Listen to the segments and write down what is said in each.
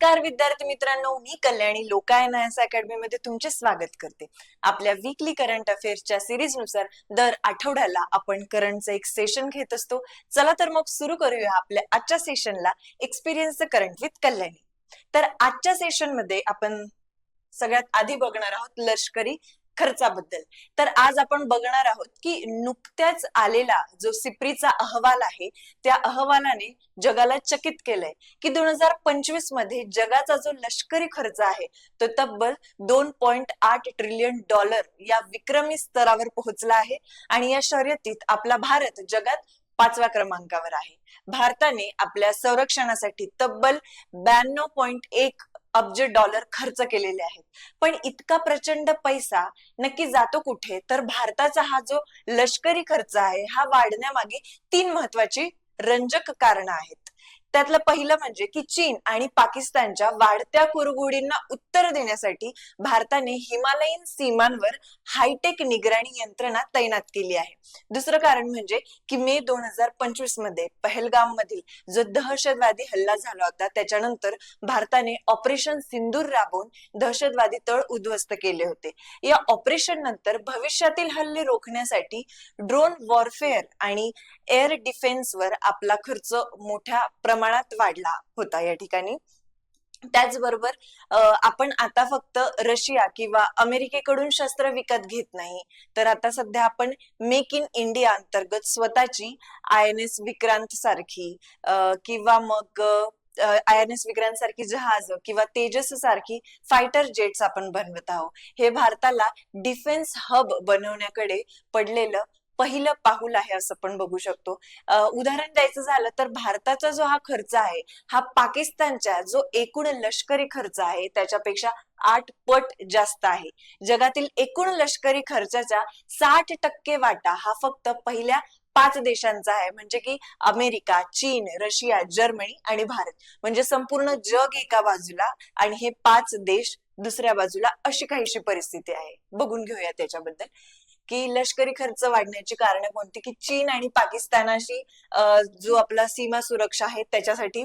नमस्कार विद्यार्थी मित्रांनो, मी कल्याणी लोकायन आयएस अकॅडमी मध्ये तुमचे स्वागत करते. आपल्या वीकली करंट अफेअर्सच्या सिरीज नुसार दर आठवड्याला आपण करंटचं एक सेशन घेत असतो. चला तर मग सुरू करूया आपल्या आजच्या सेशनला एक्सपिरियन्स करंट विथ कल्याणी. तर आजच्या सेशन मध्ये आपण सगळ्यात आधी बघणार आहोत लष्करी खर्चाबद्दल. तर आज आपण बघणार आहोत की नुकत्याच आलेला जो सिप्रीचा अहवाल आहे त्या अहवालाने जगाला चकित केलंय की 2025 मध्ये जगाचा जो लष्करी खर्च आहे तो तब्बल $2.8 ट्रिलियन या विक्रमी स्तरावर पोहोचला आहे. आणि या शर्यतीत आपला भारत जगात 5व्या क्रमांकावर आहे. भारताने आपल्या संरक्षणासाठी तब्बल $92.1 अब्ज खर्च केलेले आहेत. पण इतका प्रचंड पैसा नक्की जातो कुठे? तर भारताचा हा जो लष्करी खर्च आहे हा वाढण्यामागे 3 महत्वाची रंजक कारण आहेत. त्यातलं पहिलं म्हणजे की चीन आणि पाकिस्तानच्या वाढत्या कुरघोडींना उत्तर देण्यासाठी भारताने हिमालयीन सीमांवर हायटेक निगराणी यंत्रणा तैनात केली आहे. दुसरं कारण म्हणजे की मे 2025 मध्ये पहलगाम मधील जो दहशतवादी हल्ला झाला होता त्याच्यानंतर भारताने ऑपरेशन सिंदूर राबवून दहशतवादी तळ उद्ध्वस्त केले होते. या ऑपरेशन नंतर भविष्यातील हल्ले रोखण्यासाठी ड्रोन वॉरफेअर आणि एअर डिफेन्सवर आपला खर्च मोठ्या प्रमाणात वाढला होता या ठिकाणी. त्याचबरोबर आपण आता फक्त रशिया किंवा अमेरिकेकडून शस्त्र विकत घेत नाही, तर आता सध्या आपण मेक इन इंडिया अंतर्गत स्वतःची INS विक्रांत सारखी किंवा मग INS विक्रांत सारखी जहाज किंवा तेजस सारखी फायटर जेट्स आपण बनवत आहोत. हे भारताला डिफेन्स हब बनवण्याकडे पडलेलं पहिलं पाऊल आहे असं पण बघू शकतो. उदाहरण द्यायचं झालं तर भारताचा जो हा खर्च आहे हा पाकिस्तानच्या जो एकूण लष्करी खर्च आहे त्याच्यापेक्षा 8 पट जास्त आहे. जगातील एकूण लष्करी खर्चाचा 60% वाटा हा फक्त पहिल्या 5 देशांचा आहे, म्हणजे की अमेरिका, चीन, रशिया, जर्मनी आणि भारत. म्हणजे संपूर्ण जग एका बाजूला आणि हे 5 देश दुसऱ्या बाजूला, अशी काहीशी परिस्थिती आहे. बघून घेऊया त्याच्याबद्दल की लष्करी खर्च वाढण्याची कारण कोणती. की चीन आणि पाकिस्तानाशी जो आपला सीमा सुरक्षा आहे त्याच्यासाठी,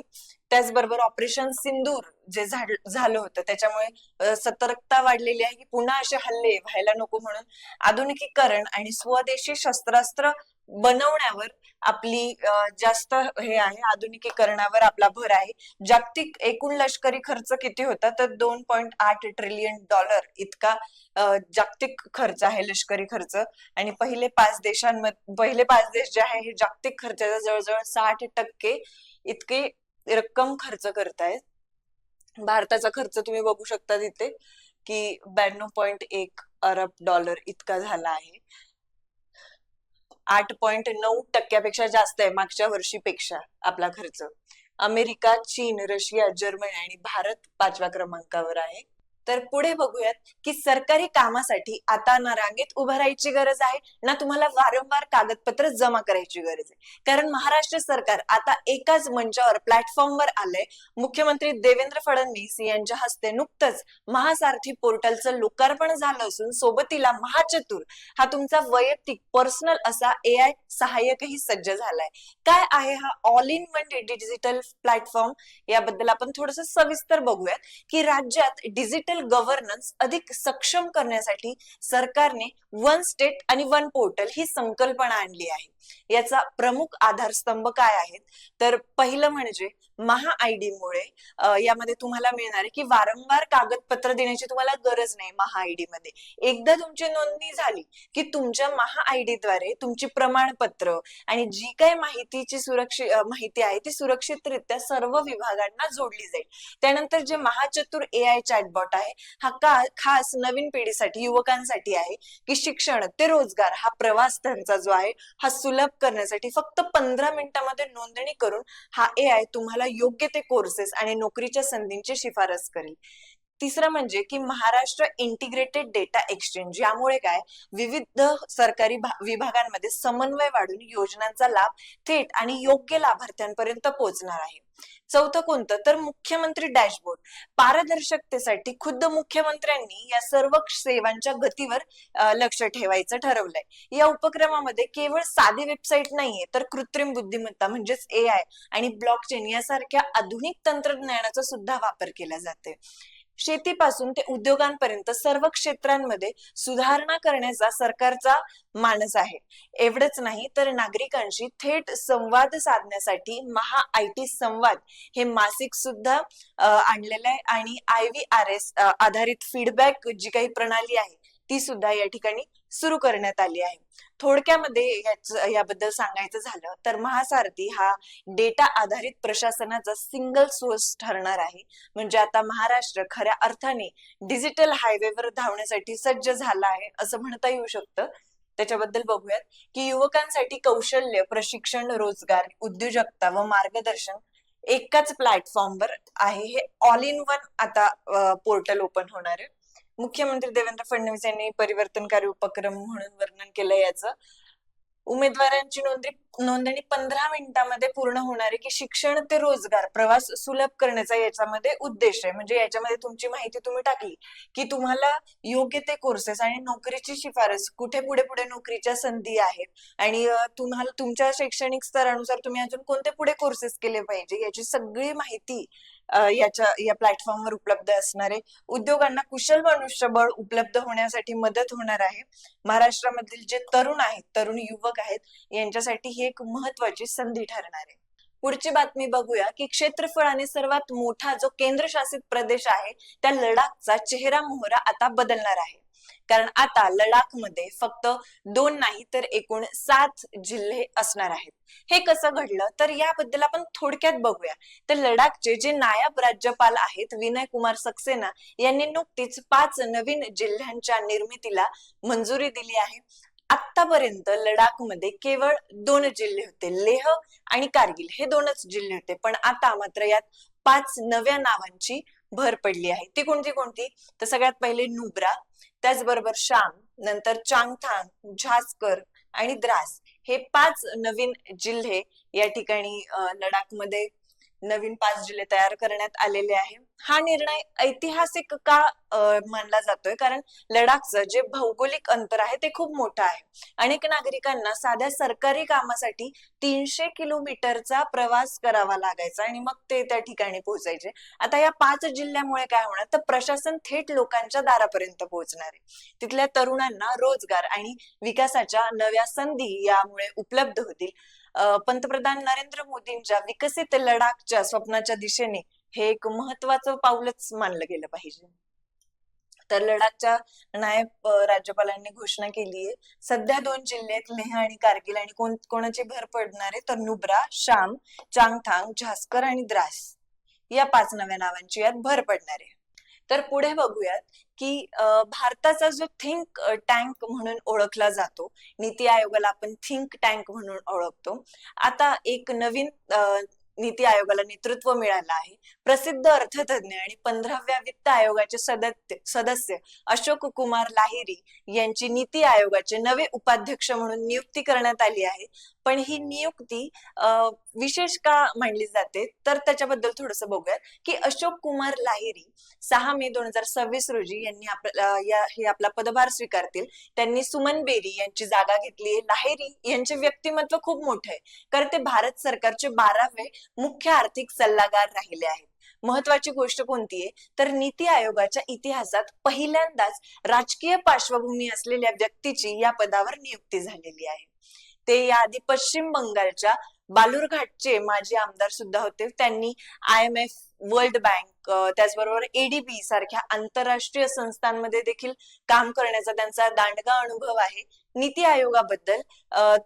त्याचबरोबर ऑपरेशन सिंदूर जे झालं होतं त्याच्यामुळे सतर्कता वाढलेली आहे की पुन्हा असे हल्ले व्हायला नको म्हणून आधुनिकीकरण आणि स्वदेशी शस्त्रास्त्र बनवण्यावर आपली जास्त हे आहे, आधुनिकीकरणावर आपला भर आहे. जागतिक एकूण लष्करी खर्च किती होता तर $2.8 ट्रिलियन इतका जागतिक खर्च आहे लष्करी खर्च. आणि पहिले 5 देश जे आहे हे जागतिक खर्चाचा जवळजवळ 60% इतके रक्कम खर्च करतायत. भारताचा खर्च तुम्ही बघू शकता तिथे की $92.1 अरब इतका झाला आहे. 8.9% जास्त आहे मागच्या वर्षीपेक्षा आपला खर्च. अमेरिका, चीन, रशिया, जर्मनी आणि भारत 5व्या क्रमांकावर आहे. तर पुढे बघूयात की सरकारी कामासाठी आता ना रांगेत उभं राहायची गरज आहे ना तुम्हाला वारंवार कागदपत्र जमा करायची गरज आहे. कारण महाराष्ट्र सरकार आता एकाच मंचावर, प्लॅटफॉर्मवर आलंय. मुख्यमंत्री देवेंद्र फडणवीस यांच्या हस्ते नुकतंच महासारथी पोर्टलचं लोकार्पण झालं असून सोबतीला महाचतुर हा तुमचा वैयक्तिक पर्सनल असा AI सहाय्यकही सज्ज झालाय. काय आहे हा all in one digital platform याबद्दल आपण थोडंसं सविस्तर बघूयात. की राज्यात डिजिटल गव्हर्नन्स अधिक सक्षम करण्यासाठी सरकारने वन स्टेट आणि वन पोर्टल ही संकल्पना आणली आहे. याचा प्रमुख आधारस्तंभ काय आहेत तर पहिलं म्हणजे महा-ID मुळे यामध्ये तुम्हाला मिळणार आहे की वारंवार कागदपत्र देण्याची तुम्हाला गरज नाही. महा-ID मध्ये एकदा तुमची नोंदणी झाली की तुमच्या महा-ID द्वारे तुमची प्रमाणपत्र आणि जी काही माहितीची माहिती आहे ती सुरक्षितरित्या सर्व विभागांना जोडली जाईल. त्यानंतर जे महाचतुर AI चॅटबॉट आहे हा खास नवीन पिढीसाठी, युवकांसाठी आहे की शिक्षण ते रोजगार हा प्रवास त्यांचा जो आहे हा सुलभ करण्यासाठी फक्त 15 मिनिटांमध्ये नोंदणी करून हा AI तुम्हाला योग्य ते कोर्सेस आणि नोकरीच्या संधींची शिफारस करेल. तिसरं म्हणजे की महाराष्ट्र इंटिग्रेटेड डेटा एक्सचेंज, यामुळे काय विविध सरकारी विभागांमध्ये समन्वय वाढून योजनांचा लाभ थेट आणि योग्य लाभार्थ्यांपर्यंत पोहोचणार आहे. चौथं कोणतं तर मुख्यमंत्री डॅशबोर्ड, पारदर्शकतेसाठी खुद्द मुख्यमंत्र्यांनी या सर्व सेवांच्या गतीवर लक्ष ठेवायचं ठरवलंय. या उपक्रमामध्ये केवळ साधी वेबसाईट नाहीये तर कृत्रिम बुद्धिमत्ता म्हणजेच AI आणि ब्लॉकचेन यासारख्या आधुनिक तंत्रज्ञानाचा सुद्धा वापर केला जाते. शेतीपासून ते उद्योगांपर्यंत सर्व क्षेत्रांमध्ये सुधारणा करण्याचा सरकारचा मानस आहे. एवढंच नाही तर नागरिकांशी थेट संवाद साधण्यासाठी महा IT संवाद हे मासिक सुद्धा आणलेलं आहे आणि IVRS आधारित फीडबॅक जी काही प्रणाली आहे ती सुद्धा या ठिकाणी सुरू करण्यात आली आहे. थोडक्यामध्ये याबद्दल सांगायचं झालं तर महासारथी हा डेटा आधारित प्रशासनाचा सिंगल सोर्स ठरणार आहे. म्हणजे आता महाराष्ट्र खऱ्या अर्थाने डिजिटल हायवेवर धावण्यासाठी सज्ज झाला आहे असं म्हणता येऊ शकतं. त्याच्याबद्दल बघूयात की युवकांसाठी कौशल्य प्रशिक्षण, रोजगार, उद्योजकता व मार्गदर्शन एकाच प्लॅटफॉर्मवर आहे. हे ऑल इन वन आता पोर्टल ओपन होणार आहे. मुख्यमंत्री देवेंद्र फडणवीस यांनी परिवर्तनकारी उपक्रम म्हणून वर्णन केलं याचं. उमेदवारांची नोंदणी 15 मिनिटांमध्ये पूर्ण होणार आहे की शिक्षण ते रोजगार प्रवास सुलभ करण्याचा याच्यामध्ये उद्देश आहे. म्हणजे याच्यामध्ये तुमची माहिती तुम्ही टाकली की तुम्हाला योग्य ते कोर्सेस आणि नोकरीची शिफारस कुठे पुढे पुढे नोकरीच्या संधी आहेत आणि तुम्हाला तुमच्या शैक्षणिक स्तरानुसार तुम्ही अजून कोणते पुढे कोर्सेस केले पाहिजे याची सगळी माहिती या प्लॅटफॉर्मवर उपलब्ध असणार आहे. उद्योगांना कुशल मनुष्यबळ उपलब्ध होण्यासाठी मदत होणार आहे. महाराष्ट्रामधील जे तरुण आहेत, तरुण युवक आहेत, यांच्यासाठी ही एक महत्वाची संधी ठरणार आहे. पुढची बातमी बघूया की क्षेत्रफळाने सर्वात मोठा जो केंद्रशासित प्रदेश आहे त्या लडाखचा चेहरा मोहरा आता बदलणार आहे. कारण आता लडाखमध्ये फक्त 2 नाही तर एकूण 7 जिल्हे असणार आहेत. हे कसं घडलं तर याबद्दल आपण थोडक्यात बघूया. तर लडाखचे जे नायब राज्यपाल आहेत विनय कुमार सक्सेना यांनी नुकतीच 5 नवीन जिल्ह्यांच्या निर्मितीला मंजुरी दिली आहे. आतापर्यंत लडाखमध्ये केवळ 2 जिल्हे होते, लेह आणि कारगिल हे 2च जिल्हे होते. पण आता मात्र यात 5 नव्या नावांची भर पडली आहे. ती कोणती कोणती तर सगळ्यात पहिले नुब्रा, त्याचबरोबर शाम, नंतर चांगथांग, झास्कर आणि द्रास हे 5 नवीन जिल्हे या ठिकाणी लडाखमध्ये नवीन 5 जिल्हे तयार करण्यात आलेले आहे. हा निर्णय ऐतिहासिक का मानला जातोय कारण लडाखचं जे भौगोलिक अंतर आहे ते खूप मोठं आहे. अनेक नागरिकांना साध्या सरकारी कामासाठी 300 किलोमीटरचा प्रवास करावा लागायचा आणि मग ते त्या ठिकाणी पोहोचायचे. आता या 5 जिल्ह्यामुळे काय होणार तर प्रशासन थेट लोकांच्या दारापर्यंत पोहोचणार आहे. तिथल्या तरुणांना रोजगार आणि विकासाच्या नव्या संधी यामुळे उपलब्ध होतील. पंतप्रधान नरेंद्र मोदींच्या विकसित लडाखच्या स्वप्नाच्या दिशेने हे एक महत्वाचं पाऊलच मानलं गेलं पाहिजे. तर लडाखच्या नायब राज्यपालांनी घोषणा केली आहे सध्या 2 जिल्ह्यात लेह आणि कारगिल आणि कोणाची भर पडणार आहे तर नुब्रा, शाम, चांगथांग, झास्कर आणि द्रास या 5 नव्या नावांची यात भर पडणार आहे. तर पुढे बघूयात की भारताचा जो थिंक टँक म्हणून ओळखला जातो, नीती आयोगाला आपण थिंक टँक म्हणून ओळखतो, आता एक नवीन नीती आयोगाला नेतृत्व मिळालं आहे. प्रसिद्ध अर्थतज्ञ आणि 15व्या वित्त आयोगाचे सदस्य अशोक कुमार लाहिरी यांची नीती आयोगाचे नवे उपाध्यक्ष म्हणून नियुक्ती करण्यात आली आहे. पण ही नियुक्ती विशेष का मानली जाते तर त्याच्याबद्दल थोडस बघूयात की अशोक कुमार लाहिरी 6 मे 2026 रोजी यांनी आपला पदभार स्वीकारतील. त्यांनी सुमन बेरी यांची जागा घेतली आहे. लाहिरी यांचे व्यक्तिमत्व खूप मोठे आहे कारण ते भारत सरकारचे 12वे मुख्य आर्थिक सल्लागार राहिले आहेत. महत्वाची गोष्ट कोणती आहे तर नीती आयोगाच्या इतिहासात पहिल्यांदाच राजकीय पार्श्वभूमी असलेल्या व्यक्तीची या पदावर नियुक्ती झालेली आहे. ते याआधी पश्चिम बंगालच्या बालुरघाटचे माजी आमदार सुद्धा होते. त्यांनी IMF, वर्ल्ड बँक, त्याचबरोबर ADB सारख्या आंतरराष्ट्रीय संस्थांमध्ये देखील काम करण्याचा त्यांचा दांडगा अनुभव आहे. नीती आयोगाबद्दल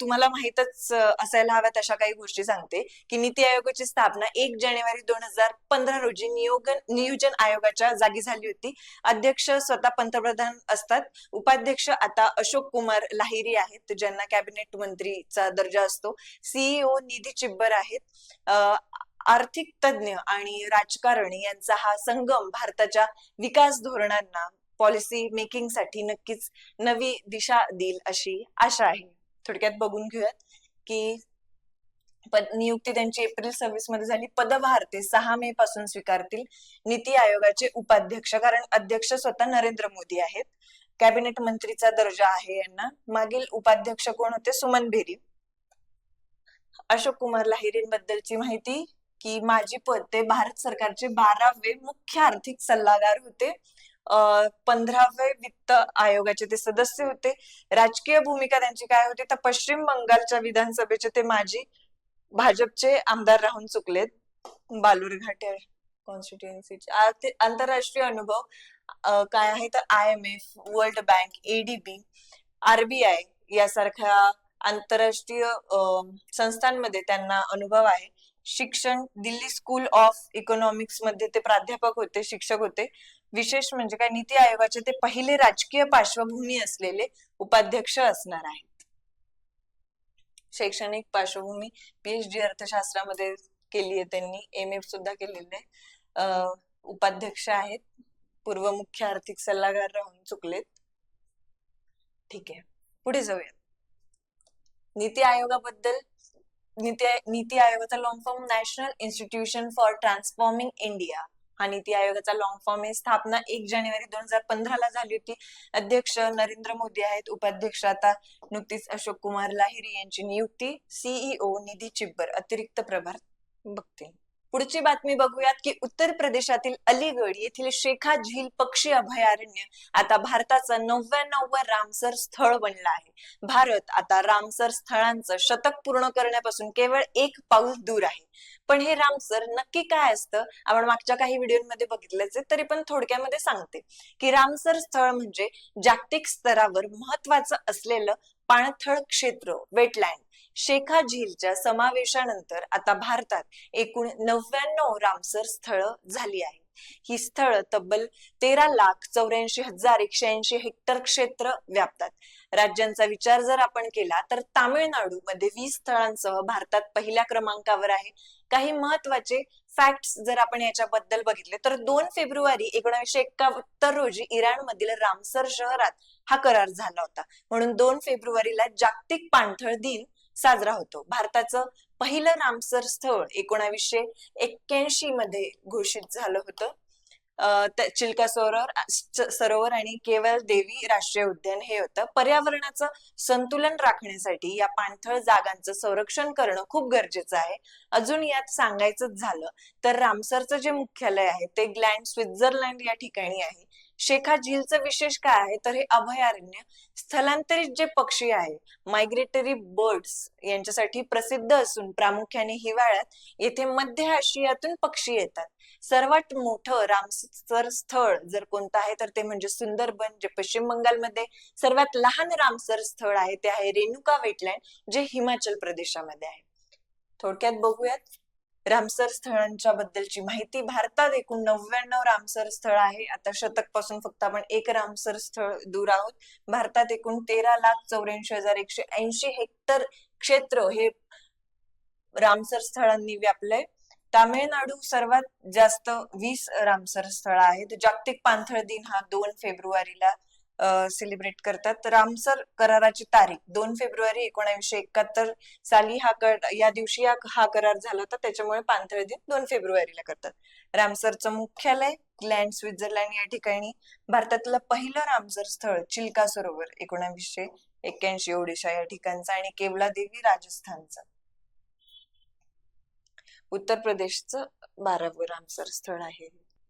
तुम्हाला माहितच असायला हव्यात अशा काही गोष्टी सांगते की नीती आयोगाची स्थापना 1 जानेवारी 2015 रोजी नियोजन आयोगाच्या जागी झाली होती. अध्यक्ष स्वतः पंतप्रधान असतात. उपाध्यक्ष आता अशोक कुमार लाहिरी आहेत ज्यांना कॅबिनेट मंत्रीचा दर्जा असतो. CEO निधी चिब्बर आहेत. आर्थिक तज्ञ आणि राजकारणी यांचा हा संगम भारताच्या विकास धोरणांना पॉलिसी मेकिंग साठी नक्कीच नवी दिशा देईल अशी आशा आहे. थोडक्यात बघून घेऊयात की नियुक्ती त्यांची एप्रिल 26 मध्ये झाली. पदभार ते 6 मे पासून स्वीकारतील. नीती आयोगाचे उपाध्यक्ष, कारण अध्यक्ष स्वतः नरेंद्र मोदी आहेत. कॅबिनेट मंत्रीचा दर्जा आहे यांना. मागील उपाध्यक्ष कोण होते? सुमन बेरी. अशोक कुमार लाहिरींबद्दलची माहिती की माजी पद ते भारत सरकारचे 12वे मुख्य आर्थिक सल्लागार होते. 15वे वित्त आयोगाचे ते सदस्य होते. राजकीय भूमिका त्यांची काय होती तर पश्चिम बंगालच्या विधानसभेचे ते माजी भाजपचे आमदार राहून चुकलेत. बालुरघाट कॉन्स्टिट्युएन्सीचे. आंतरराष्ट्रीय अनुभव काय आहे तर IMF, world bank, ADB, RBI यासारख्या आंतरराष्ट्रीय संस्थांमध्ये त्यांना अनुभव आहे. शिक्षण दिल्ली स्कूल ऑफ इकॉनॉमिक्स मध्ये ते प्राध्यापक होते, शिक्षक होते. विशेष म्हणजे काय, नीती आयोगाचे ते पहिले राजकीय पार्श्वभूमी असलेले उपाध्यक्ष असणार आहेत. शैक्षणिक पार्श्वभूमी PhD अर्थशास्त्रामध्ये केली आहे त्यांनी, MA सुद्धा केलेलं आहे. उपाध्यक्ष आहेत, पूर्व मुख्य आर्थिक सल्लागार राहून चुकलेत. ठीक आहे, पुढे जाऊया. नीती आयोगाबद्दल. नीती आयोगाचा long form national institution for transforming India हा नीती आयोगाचा लॉंग फॉर्म आहे. स्थापना 1 जानेवारी 2015 ला झाली होती. अध्यक्ष नरेंद्र मोदी आहेत. उपाध्यक्ष आता नुकतीच अशोक कुमार लाहिरी यांची नियुक्ती. CEO निधी चिब्बर अतिरिक्त प्रभार बघतील. पुढची बातमी बघूयात की उत्तर प्रदेशातील अलीगड येथील शेखा झील पक्षी अभयारण्य आता भारताचं 99वं रामसर स्थळ बनलं आहे. भारत आता रामसर स्थळांचं शतक पूर्ण करण्यापासून केवळ 1 पाऊल दूर आहे. पण हे रामसर नक्की काय असतं आपण मागच्या काही व्हिडिओमध्ये बघितलंच आहे, तरी पण थोडक्यामध्ये सांगते की रामसर स्थळ म्हणजे जागतिक स्तरावर महत्वाचं असलेलं पाणथळ क्षेत्र, वेटलँड. शेखा झीलच्या समावेशानंतर आता भारतात एकूण 99 रामसर स्थळ झाली आहेत. ही स्थळ तब्बल 13,84,180 हेक्टर क्षेत्र व्यापतात. राज्यांचा विचार जर आपण केला तर तामिळनाडू मध्ये 20 स्थळांसह भारतात पहिल्या क्रमांकावर आहे. काही महत्वाचे फॅक्ट्स जर आपण याच्याबद्दल बघितले तर 2 फेब्रुवारी 1971 रोजी इराण मधील रामसर शहरात हा करार झाला होता. म्हणून 2 फेब्रुवारीला जागतिक पाणथळ दिन साजरा होतो. भारताचं पहिलं रामसर स्थळ 1981 मध्ये घोषित झालं होतं. चिल्का सरोवर आणि केवल देवी राष्ट्रीय उद्यान हे होतं. पर्यावरणाचं संतुलन राखण्यासाठी या पाणथळ जागांचं संरक्षण करणं खूप गरजेचं आहे. अजून यात सांगायचं झालं तर रामसरचं जे मुख्यालय आहे ते ग्लॅंड, स्वित्झर्लंड या ठिकाणी आहे. शेखा झीलचं विशेष काय आहे तर हे अभयारण्य स्थलांतरित जे पक्षी आहे, मायग्रेटरी बर्ड्स यांच्यासाठी प्रसिद्ध असून प्रामुख्याने हिवाळ्यात येथे मध्य आशियातून पक्षी येतात. सर्वात मोठं रामसर स्थळ जर कोणतं आहे तर ते म्हणजे सुंदरबन, जे पश्चिम बंगालमध्ये. सर्वात लहान रामसर स्थळ आहे ते आहे रेणुका वेटलँड, जे हिमाचल प्रदेशामध्ये आहे. थोडक्यात बघूयात रामसर स्थळांच्या बद्दलची माहिती. भारतात एकूण 99 रामसर स्थळ आहे. आता शतक पासून फक्त आपण 1 रामसर स्थळ दूर आहोत. भारतात एकूण 13,84,180 हेक्टर क्षेत्र हे रामसर स्थळांनी व्यापलंय. तामिळनाडू सर्वात जास्त 20 रामसर स्थळ आहेत. जागतिक पाणथळ दिन हा 2 फेब्रुवारीला सेलिब्रेट करतात. रामसर कराराची तारीख 2 फेब्रुवारी 1971 साली या दिवशी हा करार झाला होता, त्याच्यामुळे पाणथळ दिन 2 फेब्रुवारीला करतात. रामसरचं मुख्यालय ग्लॅंड, स्वित्झर्लंड या ठिकाणी. भारतातलं पहिलं रामसर स्थळ चिल्का सरोवर 1981 ओडिशा या ठिकाणचं आणि केवला देवी राजस्थानचं. उत्तर प्रदेशचं 12वं रामसर स्थळ आहे.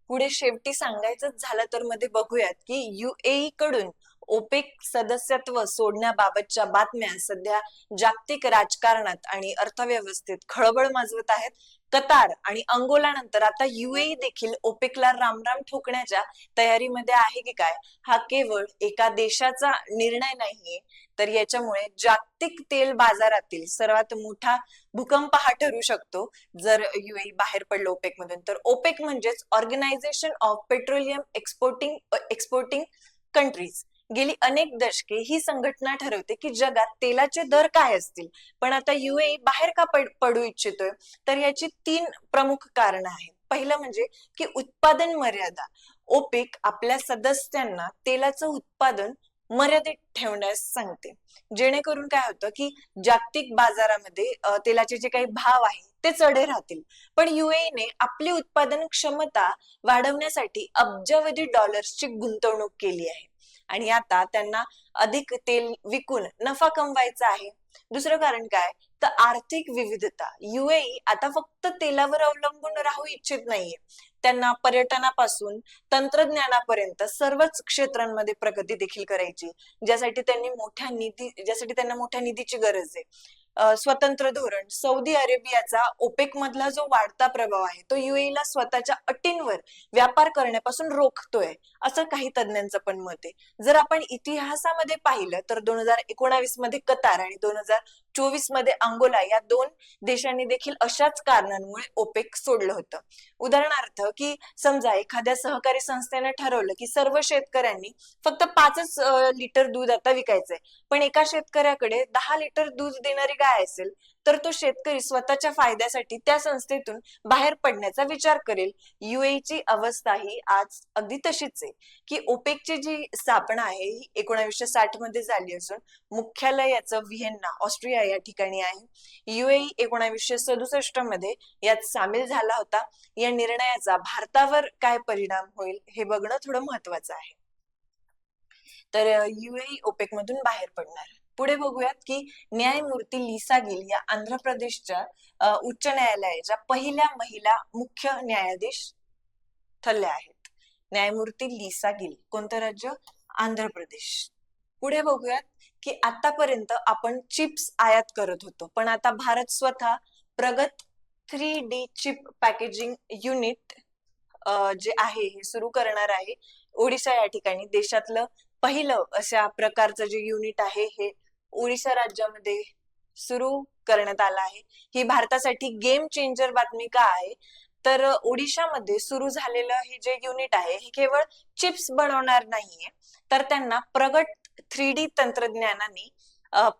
पुढे शेवटी सांगायचं झालं तर मध्ये बघूयात की UAE कडून ओपेक सदस्यत्व सोडण्याबाबतच्या बातम्या सध्या जागतिक राजकारणात आणि अर्थव्यवस्थेत खळबळ माजवत आहेत. कतार आणि अंगोला नंतर आता UAE देखील ओपेकला रामराम ठोकण्याच्या तयारीमध्ये आहे की काय, हा केवळ एका देशाचा निर्णय नाहीये, तर याच्यामुळे जागतिक तेल बाजारातील सर्वात मोठा भूकंप हा ठरू शकतो जर UAE बाहेर पडलं ओपेक मधून. तर ओपेक म्हणजेच organisation of petroleum exporting countries. गेली अनेक दशके ही संघटना ठरवते की जगात तेलाचे दर काय असतील. पण आता युएई बाहेर का पडू इच्छितोय, तर याची 3 प्रमुख कारण आहेत. पहिलं म्हणजे की उत्पादन मर्यादा. ओपेक आपल्या सदस्यांना तेलाचं उत्पादन मर्यादित ठेवण्यास सांगते, जेणेकरून काय होतं की जागतिक बाजारामध्ये तेलाचे जे काही भाव आहे ते चढे राहतील. पण युएईने आपली उत्पादन क्षमता वाढवण्यासाठी अब्जावधी डॉलर्सची गुंतवणूक केली आहे आणि आता त्यांना अधिक तेल विकून नफा कमवायचा आहे. दुसरं कारण काय, तर आर्थिक विविधता. युएई आता फक्त तेलावर अवलंबून राहू इच्छित नाहीये. त्यांना पर्यटनापासून तंत्रज्ञानापर्यंत सर्वच क्षेत्रांमध्ये प्रगती देखील करायची, ज्यासाठी त्यांना मोठ्या निधीची गरज आहे. स्वतंत्र धोरण. सौदी अरेबियाचा ओपेक मधला जो वाढता प्रभाव आहे तो युएईला स्वतःच्या अटींवर व्यापार करण्यापासून रोखतोय, असं काही तज्ञांचं पण मत आहे. जर आपण इतिहासामध्ये पाहिलं तर 2019 मध्ये कतार आणि 2024 मध्ये अंगोला या 2 देशांनी देखील अशाच कारणांमुळे ओपेक सोडलं होतं. उदाहरणार्थ की समजा एखाद्या सहकारी संस्थेने ठरवलं की सर्व शेतकऱ्यांनी फक्त 5 लिटर दूध आता विकायचंय, पण एका शेतकऱ्याकडे 10 लिटर दूध देणारी गाय असेल, तर तो शेतकरी स्वतःच्या फायद्यासाठी त्या संस्थेतून बाहेर पडण्याचा विचार करेल. युएईची अवस्था ही आज अगदी तशीच आहे की ओपेकची जी स्थापना आहे ही 1960 मध्ये झाली असून मुख्यालय याचं व्हिएन्ना, ऑस्ट्रिया या ठिकाणी आहे. युएई 1967 मध्ये यात सामील झाला होता. या निर्णयाचा भारतावर काय परिणाम होईल हे बघणं थोडं महत्वाचं आहे. तर युएई ओपेक मधून बाहेर पडणार. पुढे बघूयात की न्यायमूर्ती लिसा गिल या आंध्र प्रदेशच्या उच्च न्यायालयाच्या पहिल्या महिला मुख्य न्यायाधीश ठरल्या आहेत. न्यायमूर्ती लिसा गिल. कोणतं राज्य? आंध्र प्रदेश. पुढे बघूयात की आतापर्यंत आपण चिप्स आयात करत होतो, पण आता भारत स्वतः प्रगत 3D चिप पॅकेजिंग युनिट जे आहे हे सुरू करणार आहे. ओडिशा या ठिकाणी देशातलं पहिलं अशा प्रकारचं जे युनिट आहे हे ओडिशा राज्यामध्ये सुरू करण्यात आलं आहे. ही भारतासाठी गेम चेंजर बातमी का आहे, तर ओडिशामध्ये सुरू झालेलं हे जे युनिट आहे हे केवळ चिप्स बनवणार नाहीये, तर त्यांना प्रगत 3D तंत्रज्ञानाने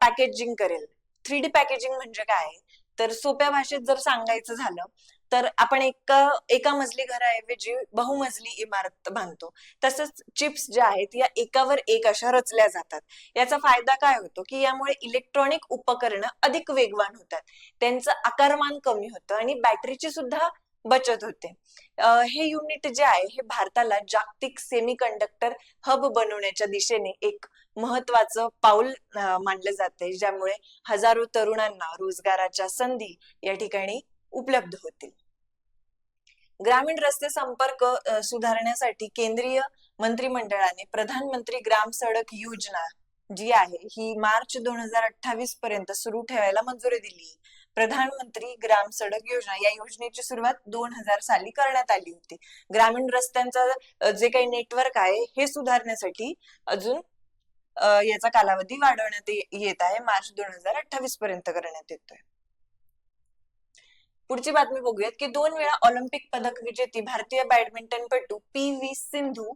पॅकेजिंग करेल. 3D पॅकेजिंग म्हणजे काय, तर सोप्या भाषेत जर सांगायचं झालं तर आपण एका मजली घराऐवजी बहुमजली इमारत बांधतो, तसंच चिप्स ज्या आहेत या एकावर एक अशा रचल्या जातात. याचा फायदा काय होतो की यामुळे इलेक्ट्रॉनिक उपकरणं अधिक वेगवान होतात, त्यांचं आकारमान कमी होतं आणि बॅटरीची सुद्धा बचत होते. हे युनिट जे आहे हे भारताला जागतिक सेमीकंडक्टर हब बनवण्याच्या दिशेने एक महत्वाचं पाऊल मानलं जाते, ज्यामुळे हजारो तरुणांना रोजगाराच्या संधी या ठिकाणी उपलब्ध होतील. ग्रामीण रस्ते संपर्क सुधारण्यासाठी केंद्रीय मंत्रिमंडळाने प्रधानमंत्री ग्राम सडक योजना जी आहे ही मार्च 2028 पर्यंत सुरू ठेवायला मंजुरी दिली. प्रधानमंत्री ग्राम सडक योजना या योजनेची सुरुवात 2000 साली करण्यात आली होती. ग्रामीण रस्त्यांचं जे काही नेटवर्क आहे हे सुधारण्यासाठी अजून याचा कालावधी वाढवण्यात येत आहे. मार्च 2028 पर्यंत करण्यात येतोय. पुढची बातमी बघूयात की 2 वेळा ऑलिम्पिक पदक विजेती भारतीय बॅडमिंटनपटू पी.व्ही. सिंधू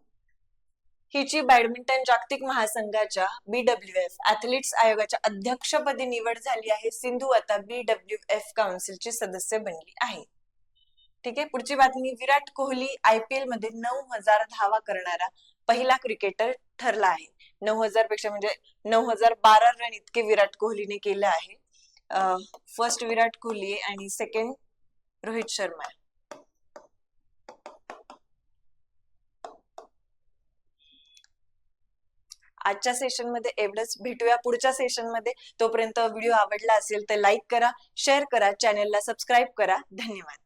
हिची बॅडमिंटन जागतिक महासंघाच्या BWF ऍथलीट्स आयोगाच्या अध्यक्षपदी निवड झाली आहे. सिंधू आता BWF काउन्सिलची सदस्य बनली आहे. ठीक आहे. पुढची बातमी, विराट कोहली IPL मध्ये 9000 धावा करणारा पहिला क्रिकेटर ठरला आहे. 9000 पेक्षा म्हणजे 9012 रन इतके विराट कोहलीने केलं आहे. फर्स्ट विराट कोहली आणि सेकंड रोहित शर्मा. आजच्या सेशन मध्ये एवढंच. भेटूया पुढच्या सेशन मध्ये. तोपर्यंत व्हिडिओ आवडला असेल तर लाईक करा, शेअर करा, चॅनलला सबस्क्राईब करा. धन्यवाद.